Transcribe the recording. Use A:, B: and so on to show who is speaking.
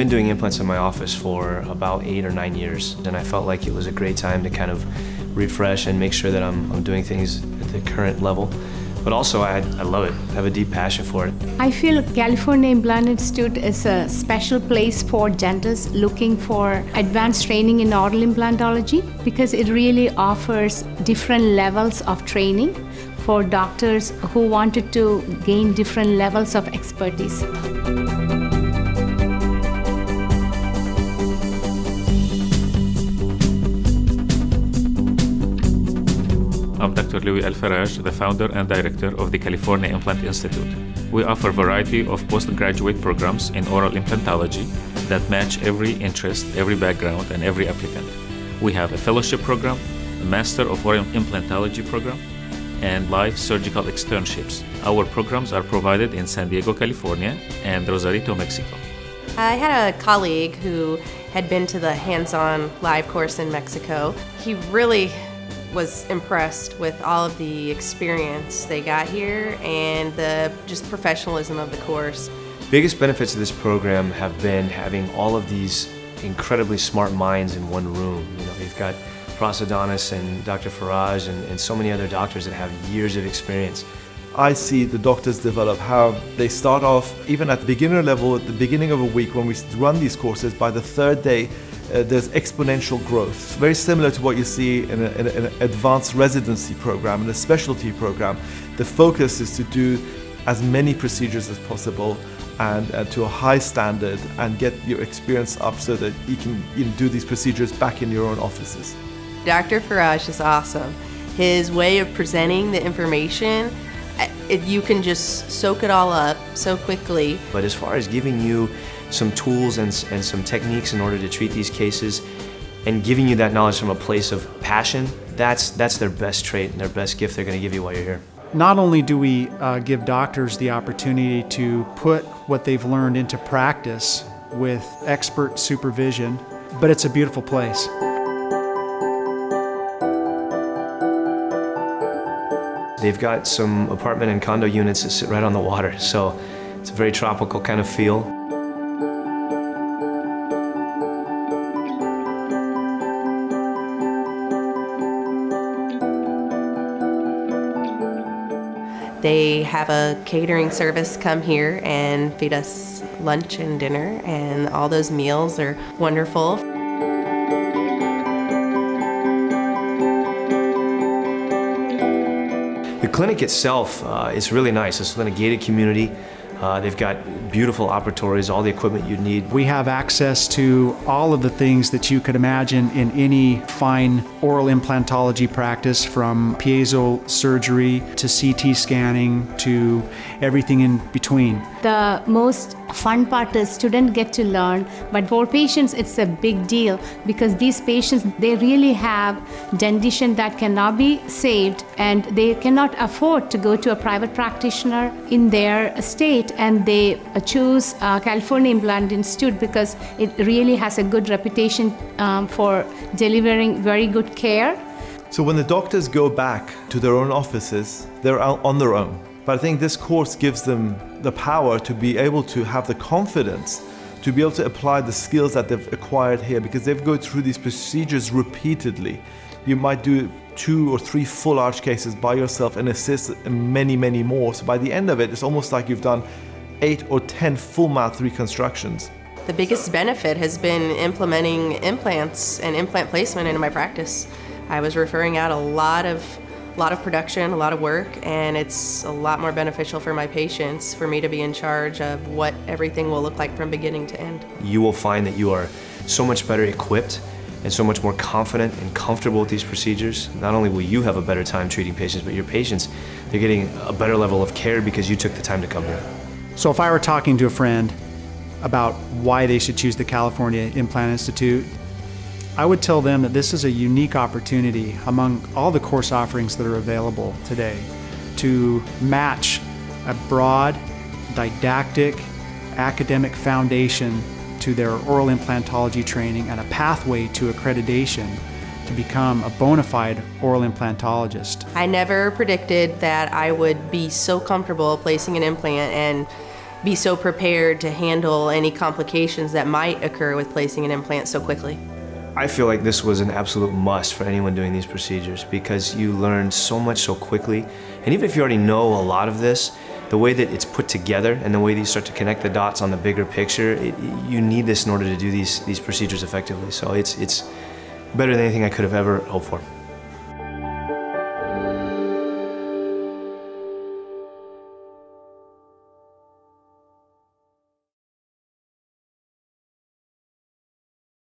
A: been doing implants in my office for about 8 or 9 years, and I felt like it was a great time to kind of refresh and make sure that I'm doing things at the current level. But also, I love it. I have a deep passion for it.
B: I feel California Implant Institute is a special place for dentists looking for advanced training in oral implantology because it really offers different levels of training for doctors who wanted to gain different levels of expertise.
C: I'm Dr. Louis Al-Faraj, the founder and director of the California Implant Institute. We offer a variety of postgraduate programs in oral implantology that match every interest, every background, and every applicant. We have a fellowship program, a Master of Oral Implantology program, and live surgical externships. Our programs are provided in San Diego, California, and Rosarito, Mexico.
D: I had a colleague who had been to the hands-on live course in Mexico. He really was impressed with all of the experience they got here and the just professionalism of the course.
A: Biggest benefits of this program have been having all of these incredibly smart minds in one room. You know, they've got prosthodontists and Dr. Faraj and so many other doctors that have years of experience.
E: I see the doctors develop how they start off even at the beginner level at the beginning of a week when we run these courses. By the third day, there's exponential growth. Very similar to what you see in an advanced residency program, in a specialty program. The focus is to do as many procedures as possible and to a high standard and get your experience up so that you can do these procedures back in your own offices.
D: Dr. Faraj is awesome. His way of presenting the information, you can just soak it all up so quickly.
A: But as far as giving you some tools and some techniques in order to treat these cases and giving you that knowledge from a place of passion, that's their best trait and their best gift they're going to give you while you're here.
F: Not only do we give doctors the opportunity to put what they've learned into practice with expert supervision, but it's a beautiful place.
A: They've got some apartment and condo units that sit right on the water, so it's a very tropical kind of feel.
D: They have a catering service come here and feed us lunch and dinner, and all those meals are wonderful.
A: The clinic itself is really nice. It's in a gated community. They've got beautiful operatories, all the equipment you'd need.
F: We have access to all of the things that you could imagine in any fine oral implantology practice, from piezo surgery to CT scanning to everything in between.
B: The most fun part is students get to learn, but for patients it's a big deal because these patients, they really have dentition that cannot be saved and they cannot afford to go to a private practitioner in their state, and they choose California Implant Institute because it really has a good reputation for delivering very good care.
E: So when the doctors go back to their own offices, they're on their own. But I think this course gives them the power to be able to have the confidence to be able to apply the skills that they've acquired here, because they've gone through these procedures repeatedly. You might do 2 or 3 full arch cases by yourself and assist in many, many more. So by the end of it, it's almost like you've done 8 or 10 full mouth reconstructions.
D: The biggest benefit has been implementing implants and implant placement into my practice. I was referring out a lot of production, a lot of work, and it's a lot more beneficial for my patients for me to be in charge of what everything will look like from beginning to end.
A: You will find that you are so much better equipped and so much more confident and comfortable with these procedures. Not only will you have a better time treating patients, but your patients, they're getting a better level of care because you took the time to come here.
F: So if I were talking to a friend about why they should choose the California Implant Institute, I would tell them that this is a unique opportunity among all the course offerings that are available today to match a broad, didactic, academic foundation to their oral implantology training and a pathway to accreditation to become a bona fide oral implantologist.
D: I never predicted that I would be so comfortable placing an implant and be so prepared to handle any complications that might occur with placing an implant so quickly.
A: I feel like this was an absolute must for anyone doing these procedures because you learn so much so quickly. And even if you already know a lot of this, the way that it's put together and the way that you start to connect the dots on the bigger picture, you need this in order to do these procedures effectively. So it's better than anything I could have ever hoped for.